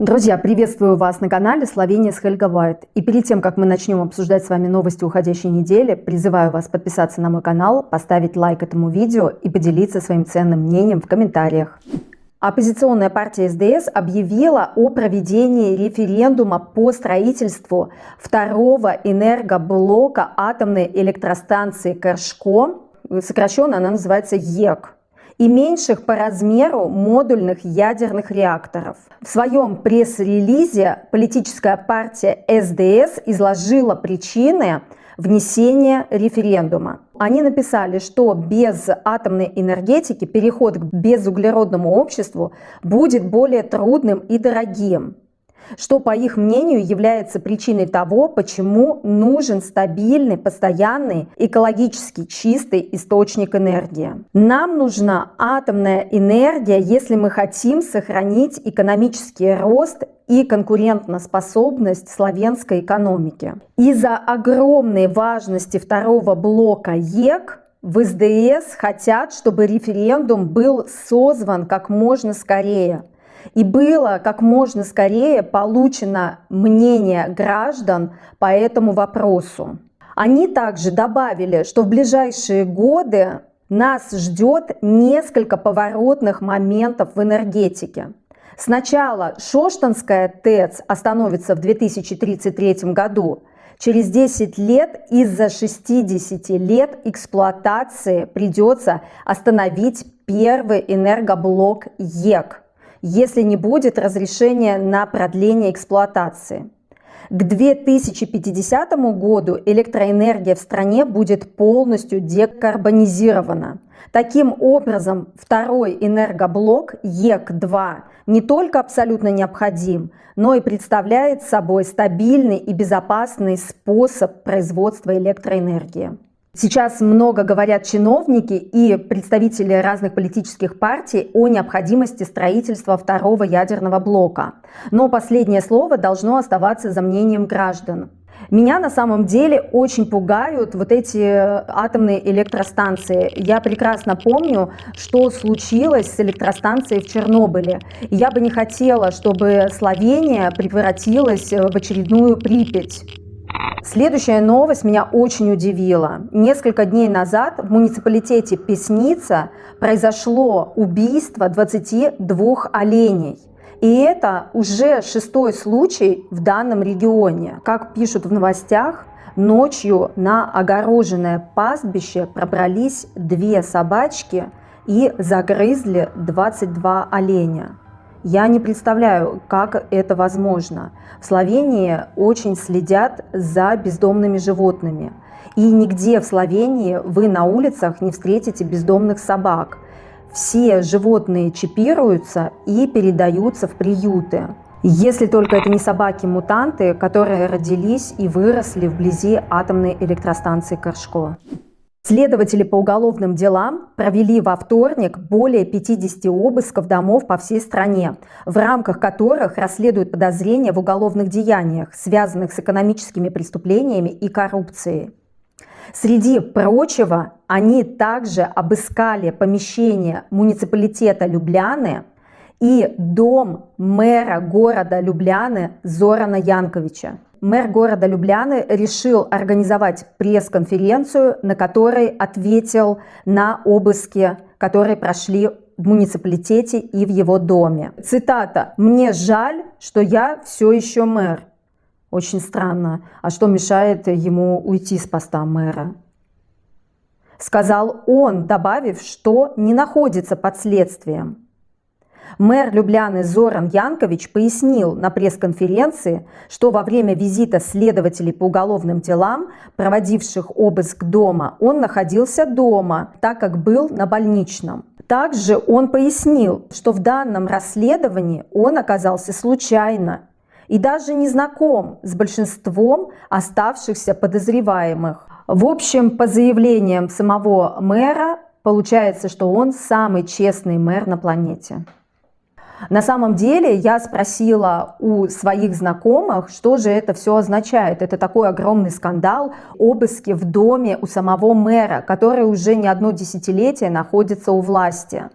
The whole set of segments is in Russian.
Друзья, приветствую вас на канале Словения с Хельга Вайт. И перед тем, как мы начнем обсуждать с вами новости уходящей недели, призываю вас подписаться на мой канал, поставить лайк этому видео и поделиться своим ценным мнением в комментариях. Оппозиционная партия СДС объявила о проведении референдума по строительству второго энергоблока атомной электростанции Кершко, сокращенно она называется ЕК, и меньших по размеру модульных ядерных реакторов. В своем пресс-релизе политическая партия СДС изложила причины внесения референдума. Они написали, что без атомной энергетики переход к безуглеродному обществу будет более трудным и дорогим, что, по их мнению, является причиной того, почему нужен стабильный, постоянный, экологически чистый источник энергии. Нам нужна атомная энергия, если мы хотим сохранить экономический рост и конкурентоспособность словенской экономики. Из-за огромной важности второго блока ЕК в СДС хотят, чтобы референдум был созван как можно скорее. И было как можно скорее получено мнение граждан по этому вопросу. Они также добавили, что в ближайшие годы нас ждет несколько поворотных моментов в энергетике. Сначала Шоштанская ТЭЦ остановится в 2033 году. Через 10 лет из-за 60 лет эксплуатации придется остановить первый энергоблок ЕК, если не будет разрешения на продление эксплуатации. К 2050 году электроэнергия в стране будет полностью декарбонизирована. Таким образом, второй энергоблок ЕК-2 не только абсолютно необходим, но и представляет собой стабильный и безопасный способ производства электроэнергии. Сейчас много говорят чиновники и представители разных политических партий о необходимости строительства второго ядерного блока. Но последнее слово должно оставаться за мнением граждан. Меня на самом деле очень пугают вот эти атомные электростанции. Я прекрасно помню, что случилось с электростанцией в Чернобыле. И я бы не хотела, чтобы Словения превратилась в очередную Припять. Следующая новость меня очень удивила. Несколько дней назад в муниципалитете Песница произошло убийство 22 оленей. И это уже 6-й случай в данном регионе. Как пишут в новостях, ночью на огороженное пастбище пробрались 2 собачки и загрызли 22 оленя. Я не представляю, как это возможно. В Словении очень следят за бездомными животными. И нигде в Словении вы на улицах не встретите бездомных собак. Все животные чипируются и передаются в приюты. Если только это не собаки-мутанты, которые родились и выросли вблизи атомной электростанции Кершко. Следователи по уголовным делам провели во вторник более 50 обысков домов по всей стране, в рамках которых расследуют подозрения в уголовных деяниях, связанных с экономическими преступлениями и коррупцией. Среди прочего, они также обыскали помещение муниципалитета Любляны и дом мэра города Любляны Зорана Янковича. Мэр города Любляны решил организовать пресс-конференцию, на которой ответил на обыски, которые прошли в муниципалитете и в его доме. Цитата: «Мне жаль, что я все еще мэр». Очень странно. А что мешает ему уйти с поста мэра? Сказал он, добавив, что не находится под следствием. Мэр Любляны Зоран Янкович пояснил на пресс-конференции, что во время визита следователей по уголовным делам, проводивших обыск дома, он находился дома, так как был на больничном. Также он пояснил, что в данном расследовании он оказался случайно и даже не знаком с большинством оставшихся подозреваемых. В общем, по заявлениям самого мэра, получается, что он самый честный мэр на планете. На самом деле я спросила у своих знакомых, что же это все означает. Это такой огромный скандал, обыски в доме у самого мэра, который уже не одно десятилетие находится у власти.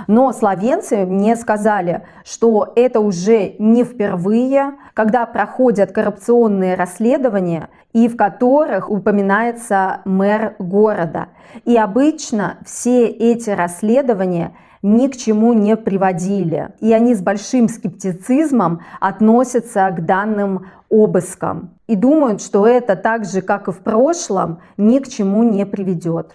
Но словенцы мне сказали, что это уже не впервые, когда проходят коррупционные расследования и в которых упоминается мэр города. И обычно все эти расследования ни к чему не приводили. И они с большим скептицизмом относятся к данным обыскам. И думают, что это так же, как и в прошлом, ни к чему не приведет.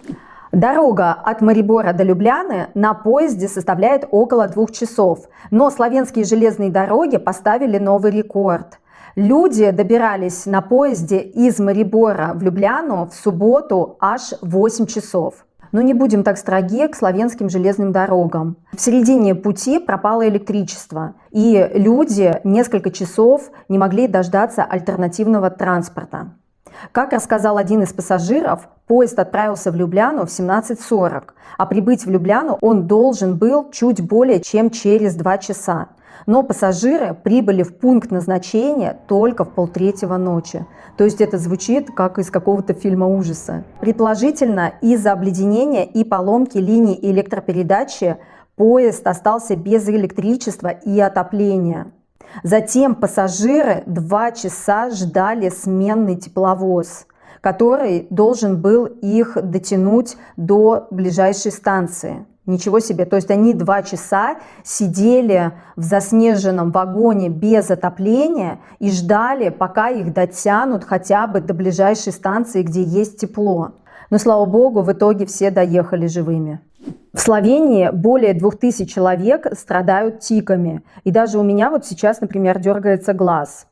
Дорога от Марибора до Любляны на поезде составляет около 2 часов. Но словенские железные дороги поставили новый рекорд. Люди добирались на поезде из Марибора в Любляну в субботу аж 8 часов. Но не будем так строги к словенским железным дорогам. В середине пути пропало электричество, и люди несколько часов не могли дождаться альтернативного транспорта. Как рассказал один из пассажиров, поезд отправился в Любляну в 17:40, а прибыть в Любляну он должен был чуть более чем через 2 часа. Но пассажиры прибыли в пункт назначения только в 2:30 ночи. То есть это звучит как из какого-то фильма ужаса. Предположительно, из-за обледенения и поломки линий электропередачи поезд остался без электричества и отопления. Затем пассажиры 2 часа ждали сменный тепловоз, который должен был их дотянуть до ближайшей станции. Ничего себе, то есть они 2 часа сидели в заснеженном вагоне без отопления и ждали, пока их дотянут хотя бы до ближайшей станции, где есть тепло. Но, слава богу, в итоге все доехали живыми. В Словении более 2000 человек страдают тиками. И даже у меня вот сейчас, например, дергается глаз.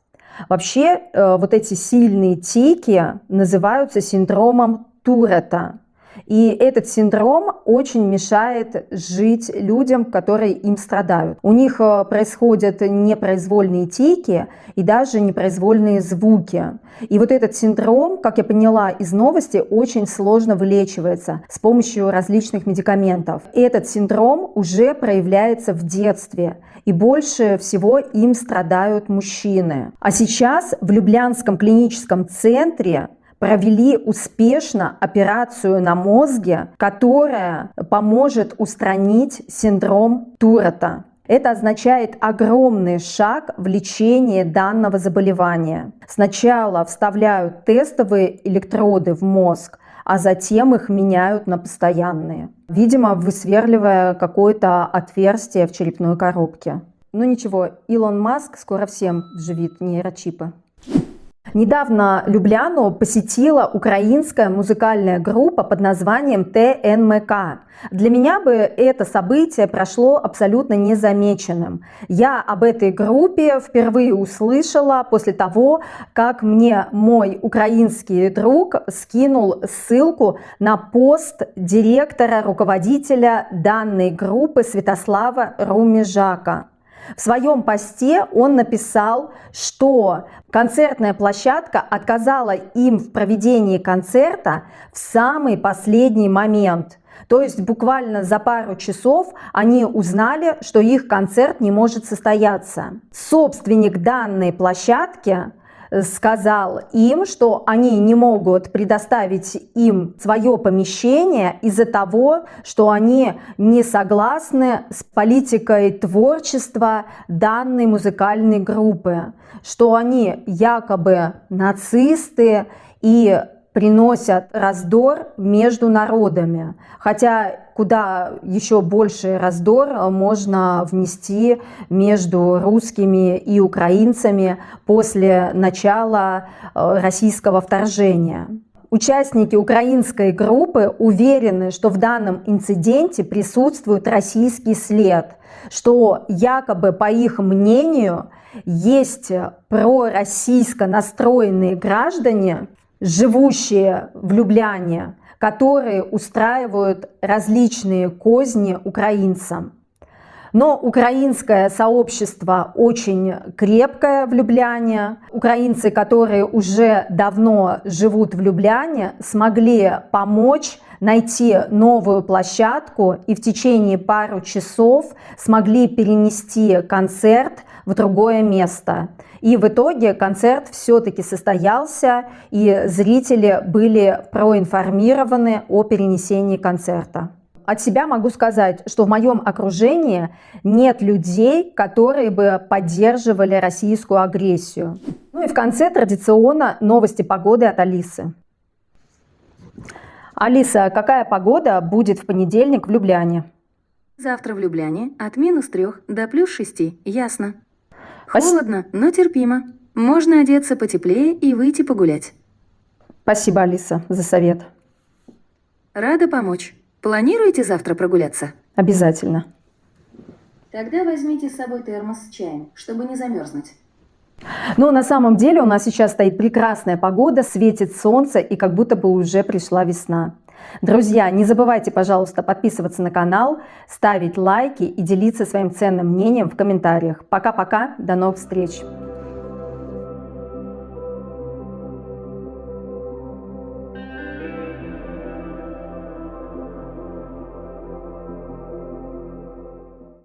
Вообще, вот эти сильные тики называются синдромом Туретта. И этот синдром очень мешает жить людям, которые им страдают. У них происходят непроизвольные тики и даже непроизвольные звуки. И вот этот синдром, как я поняла из новости, очень сложно вылечивается с помощью различных медикаментов. Этот синдром уже проявляется в детстве. И больше всего им страдают мужчины. А сейчас в Люблянском клиническом центре провели успешно операцию на мозге, которая поможет устранить синдром Туретта. Это означает огромный шаг в лечении данного заболевания. Сначала вставляют тестовые электроды в мозг, а затем их меняют на постоянные. Видимо, высверливая какое-то отверстие в черепной коробке. Ну ничего, Илон Маск скоро всем вживит нейрочипы. Недавно Любляну посетила украинская музыкальная группа под названием ТНМК. Для меня бы это событие прошло абсолютно незамеченным. Я об этой группе впервые услышала после того, как мне мой украинский друг скинул ссылку на пост директора, руководителя данной группы Святослава Румежака. В своем посте он написал, что концертная площадка отказала им в проведении концерта в самый последний момент. То есть буквально за пару часов они узнали, что их концерт не может состояться. Собственник данной площадки сказал им, что они не могут предоставить им свое помещение из-за того, что они не согласны с политикой творчества данной музыкальной группы, что они якобы нацисты и приносят раздор между народами. Хотя куда еще больше раздор можно внести между русскими и украинцами после начала российского вторжения. Участники украинской группы уверены, что в данном инциденте присутствует российский след, что якобы, по их мнению, есть пророссийско настроенные граждане, живущие в Любляне, которые устраивают различные козни украинцам. Но украинское сообщество очень крепкое в Любляне. Украинцы, которые уже давно живут в Любляне, смогли помочь найти новую площадку и в течение пару часов смогли перенести концерт в другое место. И в итоге концерт все-таки состоялся, и зрители были проинформированы о перенесении концерта. от себя могу сказать, что в моем окружении нет людей, которые бы поддерживали российскую агрессию. Ну и в конце традиционно новости погоды от Алисы. Алиса, какая погода будет в понедельник в Любляне? Завтра в Любляне от -3 до +6, ясно. Холодно, но терпимо. Можно одеться потеплее и выйти погулять. Спасибо, Алиса, за совет. Рада помочь. Планируете завтра прогуляться? Обязательно. Тогда возьмите с собой термос с чаем, чтобы не замерзнуть. Но на самом деле у нас сейчас стоит прекрасная погода, светит солнце и как будто бы уже пришла весна. Друзья, не забывайте, пожалуйста, подписываться на канал, ставить лайки и делиться своим ценным мнением в комментариях. Пока-пока, до новых встреч!